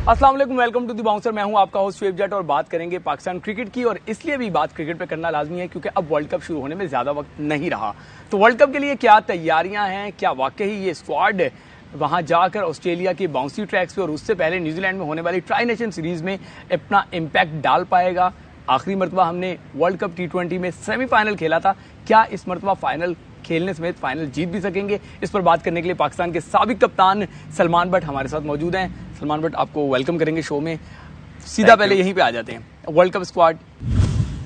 अस्सलाम वालेकुम, welcome to the bouncer. मैं हूं आपका होस्ट शुएब जट और बात करेंगे पाकिस्तान क्रिकेट की। और इसलिए भी बात क्रिकेट पे करना लाजमी है क्योंकि अब वर्ल्ड कप शुरू होने में ज़्यादा वक्त नहीं रहा। तो वर्ल्ड कप के लिए क्या तैयारियां हैं, क्या वाकई ये स्क्वाड वहां जाकर ऑस्ट्रेलिया के बाउंसी ट्रैक्स पे और उससे पहले न्यूजीलैंड में होने वाली ट्राई नेशन सीरीज में अपना इम्पैक्ट डाल पाएगा। आखिरी मरतबा हमने वर्ल्ड कप T20 में सेमीफाइनल खेला था, क्या इस मरतबा फाइनल खेलने समेत फाइनल जीत भी सकेंगे? इस पर बात करने के लिए पाकिस्तान के साबिक कप्तान सलमान बट हमारे साथ मौजूद हैं। सलमान बट, आपको वेलकम करेंगे शो में। सीधा पहले यहीं पे आ जाते हैं, वर्ल्ड कप स्क्वाड।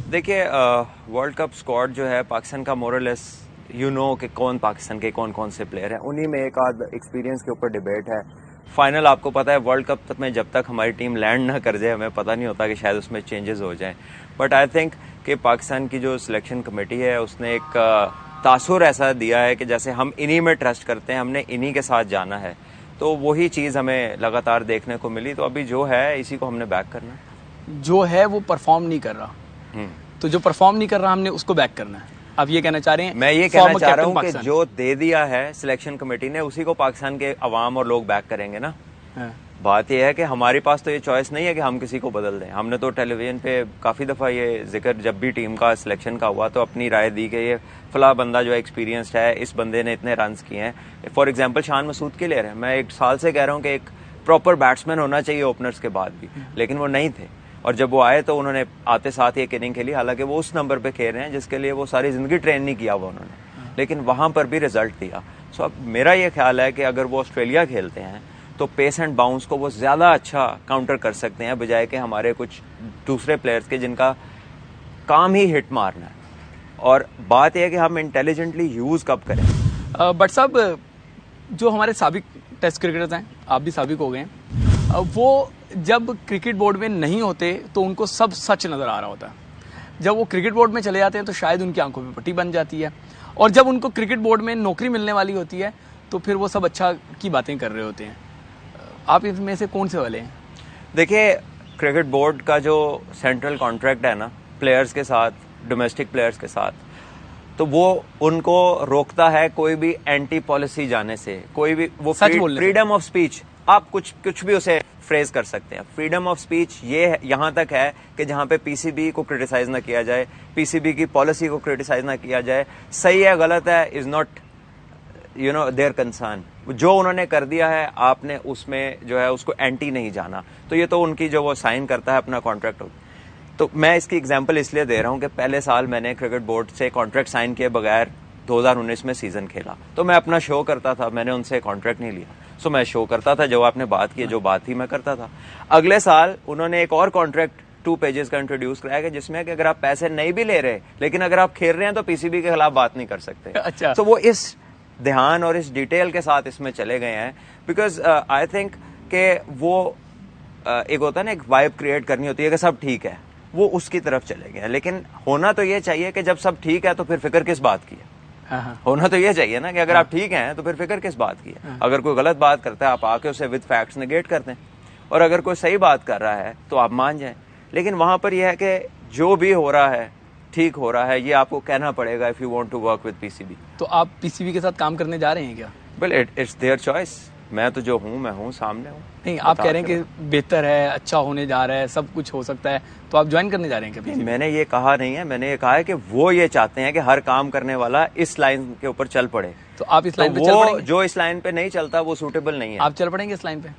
देखिए, वर्ल्ड कप स्क्वाड जो है पाकिस्तान का मोरलेस कि कौन पाकिस्तान के कौन कौन से प्लेयर हैं, उन्हीं में एक आध एक्सपीरियंस के ऊपर डिबेट है। फाइनल आपको पता है वर्ल्ड कप तक में जब तक हमारी टीम लैंड ना कर जाए हमें पता नहीं होता कि शायद उसमें चेंजेस हो जाएं। बट आई थिंक कि पाकिस्तान की जो सिलेक्शन कमेटी है उसने एक तासुर ऐसा दिया है कि जैसे हम इन्हीं में ट्रस्ट करते हैं, हमने इन्हीं के साथ जाना है, तो वही चीज़ हमें लगातार देखने को मिली। तो अभी जो है इसी को हमने बैक करना है। जो है वो परफॉर्म नहीं कर रहा, तो जो परफॉर्म नहीं कर रहा हमने उसको बैक करना है। आप ये कहना चाह रहे हैं? मैं ये कहना चाह रहा हूँ कि जो दे दिया है सिलेक्शन कमेटी ने उसी को पाकिस्तान के अवाम और लोग बैक करेंगे ना। बात यह है कि हमारे पास तो ये चॉइस नहीं है कि हम किसी को बदल दें। हमने तो टेलीविजन पे काफ़ी दफ़ा ये जिक्र जब भी टीम का सिलेक्शन का हुआ तो अपनी राय दी कि ये फला बंदा जो एक्सपीरियंस्ड है, इस बंदे ने इतने रन्स किए हैं। फॉर एग्जांपल शान मसूद के ले रहे हैं, मैं एक साल से कह रहा हूँ कि एक प्रॉपर बैट्समैन होना चाहिए ओपनर्स के बाद भी, लेकिन वो नहीं थे। और जब वो आए तो उन्होंने आते साथ ही एक इनिंग खेली, हालांकि वो उस नंबर पे खेल रहे हैं जिसके लिए वो सारी ज़िंदगी ट्रेन नहीं किया हुआ उन्होंने, लेकिन वहाँ पर भी रिजल्ट दिया। सो अब मेरा ये ख्याल है कि अगर वो ऑस्ट्रेलिया खेलते हैं तो पेस एंड बाउंस को वो ज़्यादा अच्छा काउंटर कर सकते हैं बजाय कि हमारे कुछ दूसरे प्लेयर्स के जिनका काम ही हिट मारना है। और बात यह है कि हम इंटेलिजेंटली यूज़ कब करें। बट साहब, जो हमारे साबिक टेस्ट क्रिकेटर्स हैं, आप भी साबिक हो गए हैं, वो जब क्रिकेट बोर्ड में नहीं होते तो उनको सब सच नज़र आ रहा होता है। जब वो क्रिकेट बोर्ड में चले जाते हैं तो शायद उनकी आंखों में पट्टी बन जाती है, और जब उनको क्रिकेट बोर्ड में नौकरी मिलने वाली होती है तो फिर वो सब अच्छा की बातें कर रहे होते हैं। आप इसमें से कौन से वाले हैं? देखिए, क्रिकेट बोर्ड का जो सेंट्रल कॉन्ट्रैक्ट है ना प्लेयर्स के साथ, डोमेस्टिक प्लेयर्स के साथ, तो वो उनको रोकता है कोई भी एंटी पॉलिसी जाने से, कोई भी वो फ्रीडम ऑफ स्पीच, आप कुछ भी उसे फ्रेज कर सकते हैं। फ्रीडम ऑफ स्पीच ये यहाँ तक है कि जहाँ पे पीसीबी को क्रिटिसाइज ना किया जाए, पीसीबी की पॉलिसी को क्रिटिसाइज ना किया जाए, सही है गलत है इज नॉट देयर कंसर्न। जो उन्होंने कर दिया है आपने उसमें जो है उसको एंटी नहीं जाना, तो ये तो उनकी जो वो साइन करता है अपना कॉन्ट्रैक्ट। तो मैं इसकी एग्जांपल इसलिए दे रहा हूँ कि पहले साल मैंने क्रिकेट बोर्ड से कॉन्ट्रैक्ट साइन किए बगैर 2019 में सीजन खेला, तो मैं अपना शो करता था, मैंने उनसे कॉन्ट्रैक्ट नहीं लिया। सो मैं शो करता था, जो आपने बात की जो बात थी मैं करता था। अगले साल उन्होंने एक और कॉन्ट्रैक्ट 2 पेजेस का इंट्रोड्यूस कराया कि जिसमें कि अगर आप पैसे नहीं भी ले रहे लेकिन अगर आप खेल रहे हैं तो पीसीबी के खिलाफ बात नहीं कर सकते। अच्छा। तो वो इस ध्यान और इस डिटेल के साथ इसमें चले गए हैं, बिकॉज आई थिंक कि वो एक होता है ना, एक वाइब क्रिएट करनी होती है कि सब ठीक है, वो उसकी तरफ चले गए हैं। लेकिन होना तो ये चाहिए कि जब सब ठीक है तो फिर फिक्र किस बात की है। होना तो ये चाहिए ना कि अगर आप ठीक हैं तो फिर फिक्र किस बात की है। अगर कोई गलत बात करता है आप आके उसे विद फैक्ट्स नेगेट करते हैं, और अगर कोई सही बात कर रहा है तो आप मान जाएं। लेकिन वहां पर यह है कि जो भी हो रहा है ठीक हो रहा है, ये आपको कहना पड़ेगा if you want to work with PCB. तो आप पीसीबी के साथ काम करने जा रहे हैं क्या? Well, it's their choice. मैं तो जो हूँ मैं हूँ, सामने हूँ। नहीं, आप कह रहे हैं कि बेहतर है, अच्छा होने जा रहा है, सब कुछ हो सकता है, तो आप ज्वाइन करने जा रहे हैं क्या? मैंने ये कहा नहीं है, मैंने ये कहा है कि वो ये चाहते हैं कि हर काम करने वाला इस लाइन के ऊपर चल पड़े। तो आप इस लाइन पे चल पड़ेंगे? जो इस लाइन पे नहीं चलता वो सूटेबल नहीं है। आप चल पड़ेंगे इस लाइन पे?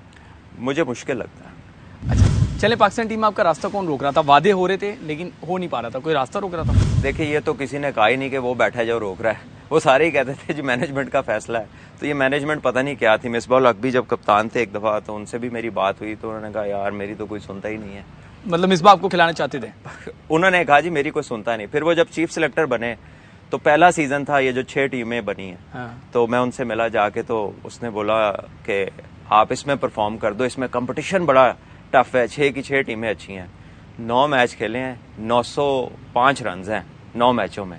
मुझे मुश्किल लगता है। अच्छा, चले, पाकिस्तान टीम में आपका रास्ता कौन रोक रहा था? वादे हो रहे थे लेकिन हो नहीं पा रहा था, कोई रास्ता रोक रहा था? देखिए, ये तो किसी ने कहा ही नहीं कि वो बैठा जो रोक रहा है, वो सारे ही कहते थे जी मैनेजमेंट का फैसला है। तो ये मैनेजमेंट पता नहीं क्या थी। मिसबाह हक भी जब कप्तान थे एक दफ़ा, तो उनसे भी मेरी बात हुई तो उन्होंने कहा यार मेरी तो कोई सुनता ही नहीं है। मतलब मिसबाह आपको खिलाना चाहते थे? उन्होंने कहा जी मेरी कोई सुनता नहीं। फिर वो जब चीफ सिलेक्टर बने तो पहला सीजन था ये जो 6 टीमें बनी हैं। तो मैं उनसे मिला जाके, तो उसने बोला कि आप इसमें परफॉर्म कर दो, इसमें कंपटीशन बड़ा टफ है, 6 की 6 टीमें अच्छी हैं। 9 मैच खेले हैं, 905 रन हैं 9 मैचों में।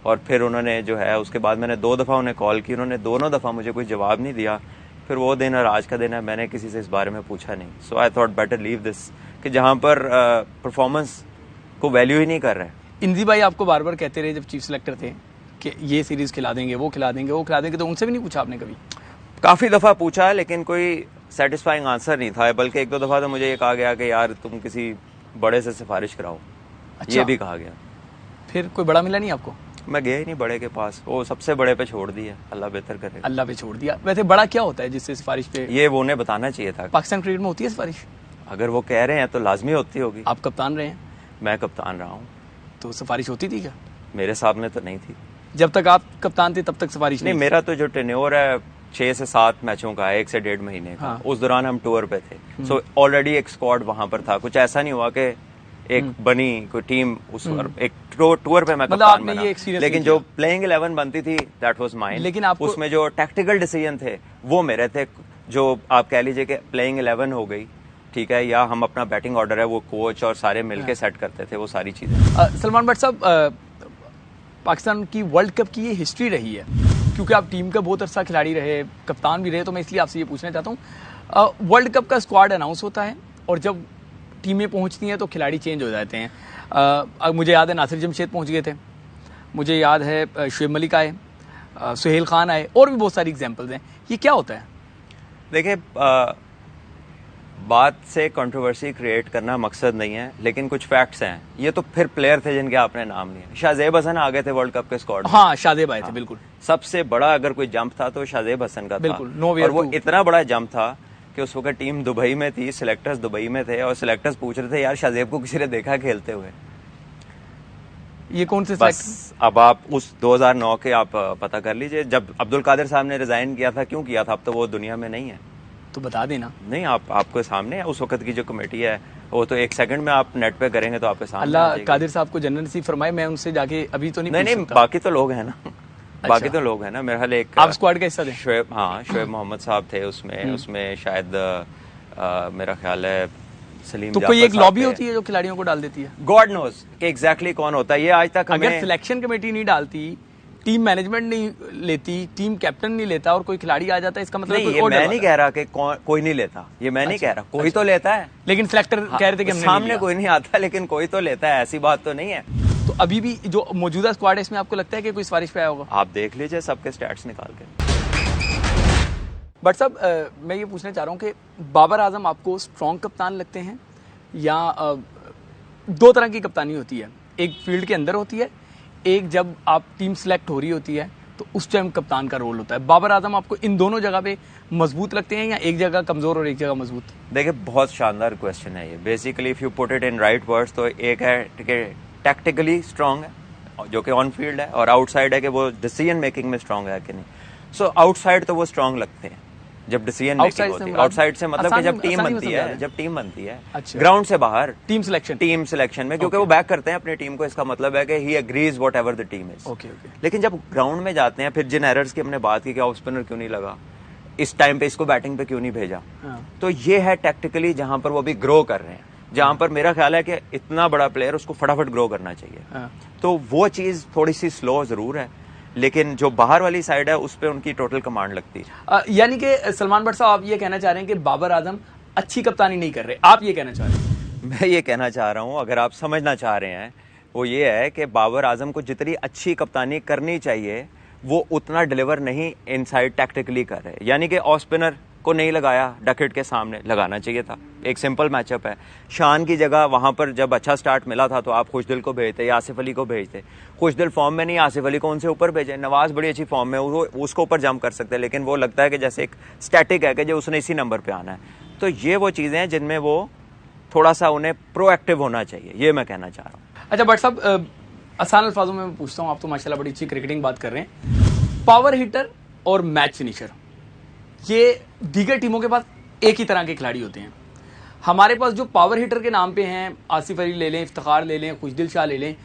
और फिर उन्होंने जो है उसके बाद मैंने 2 दफ़ा उन्हें कॉल की, उन्होंने दोनों दफ़ा मुझे कोई जवाब नहीं दिया। फिर वो दिन और आज का दिन है, मैंने किसी से इस बारे में पूछा नहीं। So I thought better leave this, कि जहाँ पर परफॉर्मेंस को वैल्यू ही नहीं कर रहे। इंदी भाई आपको बार बार कहते रहे जब चीफ सिलेक्टर थे कि ये सीरीज खिला देंगे, वो खिला देंगे, वो खिला देंगे, तो उनसे भी नहीं पूछा आपने कभी? काफ़ी दफ़ा पूछा है लेकिन कोई सेटिस्फाइंग आंसर नहीं था, बल्कि एक दो दफ़ा तो मुझे ये कहा गया कि यार तुम किसी बड़े से सिफारिश कराओ। अच्छा। ये भी कहा गया। फिर कोई बड़ा मिला नहीं आपको? मैं गया ही नहीं बड़े के पास, वो सबसे बड़े पे छोड़ दिया, अल्लाह बेहतर करे। अल्लाह पे छोड़ दिया। वैसे बड़ा क्या होता है जिससे सिफारिश पे? ये वो उन्हें बताना चाहिए था। पाकिस्तान क्रिकेट में होती है सिफारिश? अगर वो कह रहे हैं तो लाजमी होती होगी। आप कप्तान रहे हैं? मैं कप्तान रहा हूँ। तो सिफारिश होती थी क्या? मेरे सामने तो नहीं थी। जब तक आप कप्तान थे तब तक सिफारिश नहीं, मेरा तो जो टेन्योर है 6 से 7 मैचों का है, 1 से 1.5 महीने का। हाँ। उस दौरान हम टूर पे थे, सो ऑलरेडी एक स्क्वाड वहां पर था। कुछ ऐसा नहीं हुआ कि एक बनी कोई टीम उस एक टूर पे मैं मतलब कप्तान आपने बना। ये experience लेकिन नहीं जो किया। प्लेइंग 11 बनती थी दैट वाज माइन। लेकिन आपको- उसमें जो टैक्टिकल डिसीजन थे वो मेरे थे। जो आप कह लीजिए कि प्लेइंग 11 हो गई, ठीक है, या हम अपना बैटिंग ऑर्डर है वो कोच और सारे मिलके सेट करते थे, वो सारी चीजें। सलमान भट्ट साहब, पाकिस्तान की वर्ल्ड कप की ये हिस्ट्री रही है, क्योंकि आप टीम का बहुत अच्छा खिलाड़ी रहे, कप्तान भी रहे, तो मैं इसलिए आपसे ये पूछना चाहता हूँ, वर्ल्ड कप का स्क्वाड अनाउंस होता है और जब टीमें पहुंचती हैं तो खिलाड़ी चेंज हो जाते हैं। मुझे याद है नासिर जमशेद पहुंच गए थे, मुझे याद है शुएब मलिक आए, सुहेल खान आए, और भी बहुत सारी एग्जाम्पल्स हैं। ये क्या होता है? देखिए, बात से कंट्रोवर्सी क्रिएट करना मकसद नहीं है, लेकिन कुछ फैक्ट्स हैं। ये तो फिर प्लेयर थे जिनके आपने नाम लिए। शाहजेब हसन आ गए थे वर्ल्ड कप के स्क्वाड में। हाँ, शाहजेब आए थे, बिल्कुल। सबसे बड़ा अगर कोई जंप था तो शाहजेब हसन का बिल्कुल, था। no way और वो to- इतना बड़ा जंप था कि उस वक्त टीम दुबई में थी, सिलेक्टर्स दुबई में थे, और सिलेक्टर्स पूछ रहे थे यार शाहजेब को किसी ने देखा खेलते हुए। ये कौन से बस अब आप उस 2009 के आप पता कर लीजिए, जब अब्दुल कादिर साहब ने रिजाइन किया था, क्यों किया था? अब तो वो दुनिया में नहीं है। तो बता देना। नहीं, आपको सामने है उस वक्त की जो कमेटी है, वो तो 1 सेकंड में आप नेट पे करेंगे तो आपके सामने आ अल्लाह जाएगी। कादिर साहब को जन्नत नसीब फरमाए। मैं उनसे जाके अभी तो नहीं नहीं, पूछ सकता। बाकी तो लोग हैं ना। बाकी तो लोग हैं ना। मेरे ख्याल एक आप स्क्वाड का हिस्सा थे? शोएब मोहम्मद साहब थे उसमें शायद मेरा ख्याल है सलीम तो जाफर कोई एक साहब लॉबी थे। होती है जो खिलाड़ियों को डाल देती है? गॉड नोज कि एग्जैक्टली कौन होता है, ये आज तक अगर हमें। सिलेक्शन कमेटी नहीं डालती, टीम मैनेजमेंट नहीं लेती, टीम कैप्टन नहीं लेता और कोई खिलाड़ी आ जाता है, इसका मतलब नहीं, कोई ये और मैं डलवा नहीं रहा है। कह रहा कि कोई नहीं लेता, ये मैं नहीं कह रहा, कोई तो लेता है। लेकिन सिलेक्टर कह रहे थे कि हमने नहीं सामने लिया। कोई नहीं आता, लेकिन कोई तो लेता है, ऐसी बात तो नहीं है। तो अभी भी जो मौजूदा स्क्वाड है इसमें आपको लगता है कि कोई सिफारिश पे आया होगा? आप देख लीजिए सबके स्टैट्स निकाल के। बट साहब, मैं ये पूछना चाह रहा हूँ कि बाबर आजम आपको स्ट्रॉन्ग कप्तान लगते हैं, या दो तरह की कप्तानी होती है, एक फील्ड के अंदर होती है, एक जब आप टीम सेलेक्ट हो रही होती है तो उस टाइम कप्तान का रोल होता है। बाबर आजम आपको इन दोनों जगह पे मजबूत लगते हैं, या एक जगह कमजोर और एक जगह मजबूत? देखिए, बहुत शानदार क्वेश्चन है ये। Basically if you put it in right words, तो एक है कि टैक्टिकली स्ट्रांग है जो कि ऑन फील्ड है, और आउटसाइड है कि वो डिसीजन मेकिंग में स्ट्रांग है कि नहीं। सो आउटसाइड तो वो स्ट्रांग लगते हैं जब डिसीजन मेकिंग होती है। आउटसाइड से मतलब कि जब टीम बनती है, अच्छा। ग्राउंड से बाहर टीम सिलेक्शन में, क्योंकि वो बैक करते हैं अपनी टीम को। इसका मतलब है कि he agrees what ever the team is. Okay. लेकिन जब ग्राउंड में जाते हैं, फिर जिन एरर्स की हमने बात की कि ऑफ स्पिनर क्यों नहीं लगा, इस टाइम पे इसको बैटिंग पे क्यों नहीं भेजा, तो ये है टैक्टिकली जहां पर वो भी ग्रो कर रहे हैं, जहां पर मेरा ख्याल है कि इतना बड़ा प्लेयर उसको फटाफट ग्रो करना चाहिए। तो वो चीज थोड़ी सी स्लो जरूर है, लेकिन जो बाहर वाली साइड है उस पे उनकी टोटल कमांड लगती है। यानी कि सलमान भट्ट साहब, आप ये कहना चाह रहे हैं कि बाबर आजम अच्छी कप्तानी नहीं कर रहे, आप ये कहना चाह रहे हैं? मैं ये कहना चाह रहा हूं, अगर आप समझना चाह रहे हैं, वो ये है कि बाबर आजम को जितनी अच्छी कप्तानी करनी चाहिए वो उतना डिलीवर नहीं इनसाइड टैक्टिकली कर रहे। यानी कि ऑफ स्पिनर को नहीं लगाया, डकेट के सामने लगाना चाहिए था। एक सिंपल मैचअप है, शान की जगह वहां पर जब अच्छा स्टार्ट मिला था तो आप खुशदिल को भेजते या आसिफ अली को भेजते। खुशदिल फॉर्म में नहीं, आसिफ अली को उनसे ऊपर भेजे। नवाज बड़ी अच्छी फॉर्म में, वो उसको ऊपर जंप कर सकते हैं, लेकिन वो लगता है कि जैसे एक स्टैटिक है कि जो उसने इसी नंबर पे आना है। तो ये वो चीजें हैं जिनमें वो थोड़ा सा उन्हें प्रोएक्टिव होना चाहिए, ये मैं कहना चाह रहा हूँ। अच्छा भट्ट साहब, आसान अल्फाजों में मैं पूछता हूँ, आप तो माशाल्लाह बड़ी अच्छी क्रिकेटिंग बात कर रहे हैं। पावर हिटर और मैच फिनिशर, ये दीगर टीमों के पास एक ही तरह के खिलाड़ी होते हैं। हमारे पास जो पावर हिटर के नाम पे हैं, आसिफ अली ले लें, इफ्तिखार ले लें, खुशदिल शाह ले लें,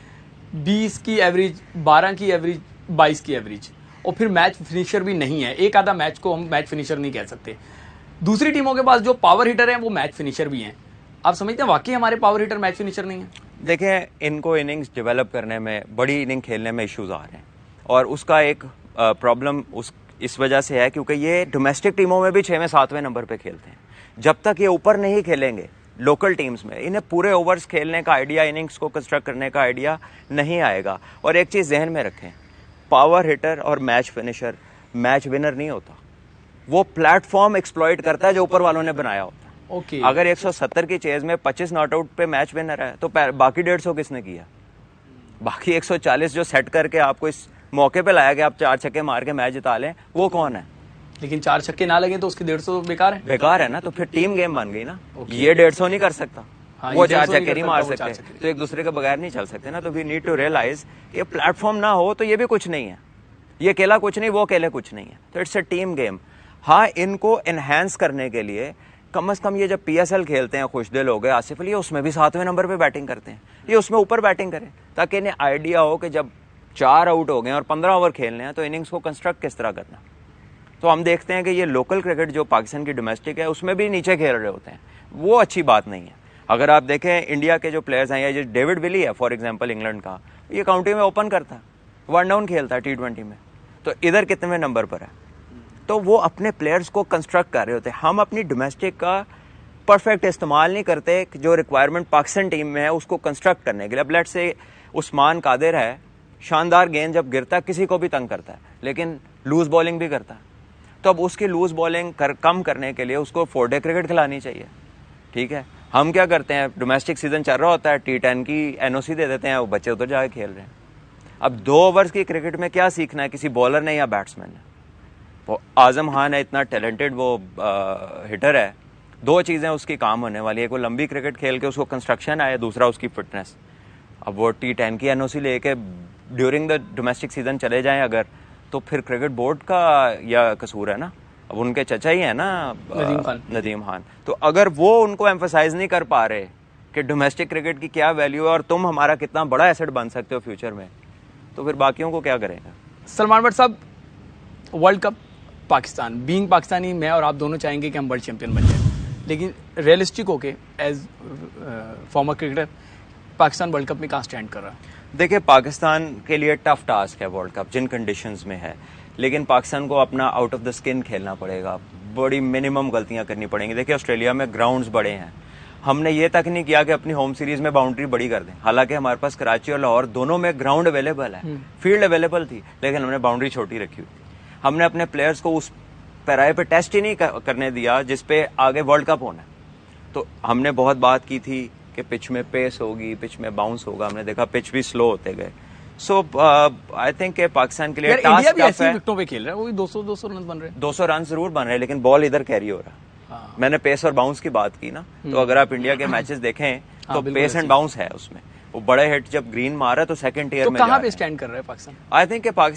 20 की एवरेज, 12 की एवरेज, 22 की एवरेज, और फिर मैच फिनिशर भी नहीं है। एक आधा मैच को हम मैच फिनिशर नहीं कह सकते। दूसरी टीमों के पास जो पावर हिटर हैं वो मैच फिनिशर भी हैं। आप समझते हैं वाकई हमारे पावर हिटर मैच फिनिशर नहीं है? देखिए, इनको इनिंग्स डेवलप करने में, बड़ी इनिंग खेलने में इश्यूज आ रहे हैं, और उसका एक प्रॉब्लम इस वजह से है क्योंकि ये डोमेस्टिक टीमों में भी 6वें 7वें नंबर पे खेलते हैं। जब तक ये ऊपर नहीं खेलेंगे लोकल टीम्स में, इन्हें पूरे ओवर्स खेलने का आइडिया, इनिंग्स को कंस्ट्रक्ट करने का आइडिया नहीं आएगा। और एक चीज़ जहन में रखें, पावर हिटर और मैच फिनिशर मैच विनर नहीं होता। वो प्लेटफॉर्म एक्सप्लॉइट करता है जो ऊपर वालों ने बनाया होता है। ओके। अगर 170 की चेज में 25 नॉट आउट पे मैच विनर है तो बाकी 150 किसने किया? बाकी 140 जो सेट करके आपको इस मौके पे लाया कि आप 4 छक्के मार के मैच जिता लें, वो कौन है? लेकिन 4 छक्के ना लगे तो उसके 150 बेकार है। बेकार है ना, तो फिर टीम गेम बन गई ना। ये 150 नहीं कर सकता, हाँ, वो ये 4 150 छक्के नहीं मार सकते, तो एक दूसरे के बगैर नहीं चल सकते ना। तो वी नीड टू रियलाइज ये प्लेटफॉर्म ना हो तो ये भी कुछ नहीं है, ये अकेला कुछ नहीं, वो अकेले कुछ नहीं है। तो इट्स अ टीम गेम। हाँ, इनको एनहेंस करने के लिए कम से कम ये जब PSL खेलते हैं, खुशदिल हो गए आसिफ अली, उसमें भी 7वें नंबर पे बैटिंग करते हैं, ये उसमें ऊपर बैटिंग करें ताकि इन्हें आइडिया हो कि जब 4 आउट हो गए और 15 ओवर खेलने हैं तो इनिंग्स को कंस्ट्रक्ट किस तरह करना। तो हम देखते हैं कि ये लोकल क्रिकेट जो पाकिस्तान की डोमेस्टिक है उसमें भी नीचे खेल रहे होते हैं, वो अच्छी बात नहीं है। अगर आप देखें इंडिया के जो प्लेयर्स हैं, या जो डेविड विली है फॉर एग्जांपल इंग्लैंड का, ये काउंटी में ओपन करता है, 1 डाउन खेलता है T20 में, तो इधर कितने नंबर पर है? तो वो अपने प्लेयर्स को कंस्ट्रक्ट कर रहे होते हैं। हम अपनी डोमेस्टिक का परफेक्ट इस्तेमाल नहीं करते, जो रिक्वायरमेंट पाकिस्तान टीम में है उसको कंस्ट्रक्ट करने के लिए। अब लेट से उस्मान कादिर है, शानदार गेंद जब गिरता है किसी को भी तंग करता है, लेकिन लूज बॉलिंग भी करता है, तो अब उसकी लूज बॉलिंग कम करने के लिए उसको 4-डे क्रिकेट खिलानी चाहिए। ठीक है, हम क्या करते हैं, डोमेस्टिक सीजन चल रहा होता है, T10 की NOC दे देते हैं, वो बच्चे उधर जाके खेल रहे हैं। अब 2 ओवर्स की क्रिकेट में क्या सीखना है किसी बॉलर ने या बैट्समैन ने? वो आजम खान है, इतना टैलेंटेड वो हिटर है, 2 चीज़ें उसकी काम होने वाली है, एक वो लंबी क्रिकेट खेल के उसको कंस्ट्रक्शन आए, दूसरा उसकी फिटनेस। अब वो T10 की NOC लेके ड्यूरिंग द डोमेस्टिक सीजन चले जाएं अगर, तो फिर क्रिकेट बोर्ड का या कसूर है ना। अब उनके चचा ही है ना नदीम खान, तो अगर वो उनको एम्फसाइज नहीं कर पा रहे कि डोमेस्टिक क्रिकेट की क्या वैल्यू है और तुम हमारा कितना बड़ा एसेट बन सकते हो फ्यूचर में, तो फिर बाकियों को क्या करेगा? सलमान भट्ट साहब, world cup Pakistan, being Pakistani, मैं और आप दोनों चाहेंगे कि हम वर्ल्ड चैंपियन बन जाए, लेकिन रियलिस्टिक होके as former cricketer Pakistan World Cup में कहाँ स्टैंड कर रहा है? देखिए, पाकिस्तान के लिए टफ टास्क है वर्ल्ड कप जिन कंडीशंस में है, लेकिन पाकिस्तान को अपना आउट ऑफ द स्किन खेलना पड़ेगा, बड़ी मिनिमम गलतियां करनी पड़ेंगी। देखिए, ऑस्ट्रेलिया में ग्राउंड्स बड़े हैं, हमने ये तक नहीं किया कि अपनी होम सीरीज में बाउंड्री बड़ी कर दें, हालांकि हमारे पास कराची और लाहौर दोनों में ग्राउंड अवेलेबल है, फील्ड अवेलेबल थी, लेकिन हमने बाउंड्री छोटी रखी हुई थी। हमने अपने प्लेयर्स को उस पैराए पे टेस्ट ही नहीं करने दिया जिसपे आगे वर्ल्ड कप होना है। तो हमने बहुत बात की थी कि पिच में पेस होगी, पिच में बाउंस होगा, हमने देखा पिच भी स्लो होते गए। सो आई थिंक के पाकिस्तान के लिए इंडिया भी ऐसी विकेटों पे खेल रहा है, वो भी 200 रन बन रहे हैं, 200 रन जरूर बन रहे हैं, लेकिन बॉल इधर कैरी हो रहा है। मैंने पेस और बाउंस की बात की ना, तो अगर आप इंडिया के मैचेस देखें तो पेस एंड बाउंस है उसमें। वो बड़े हिट जब ग्रीन मारा तो सेकंड ईयर में कहां पे स्टैंड कर रहा है पाकिस्तान? I think Pakistan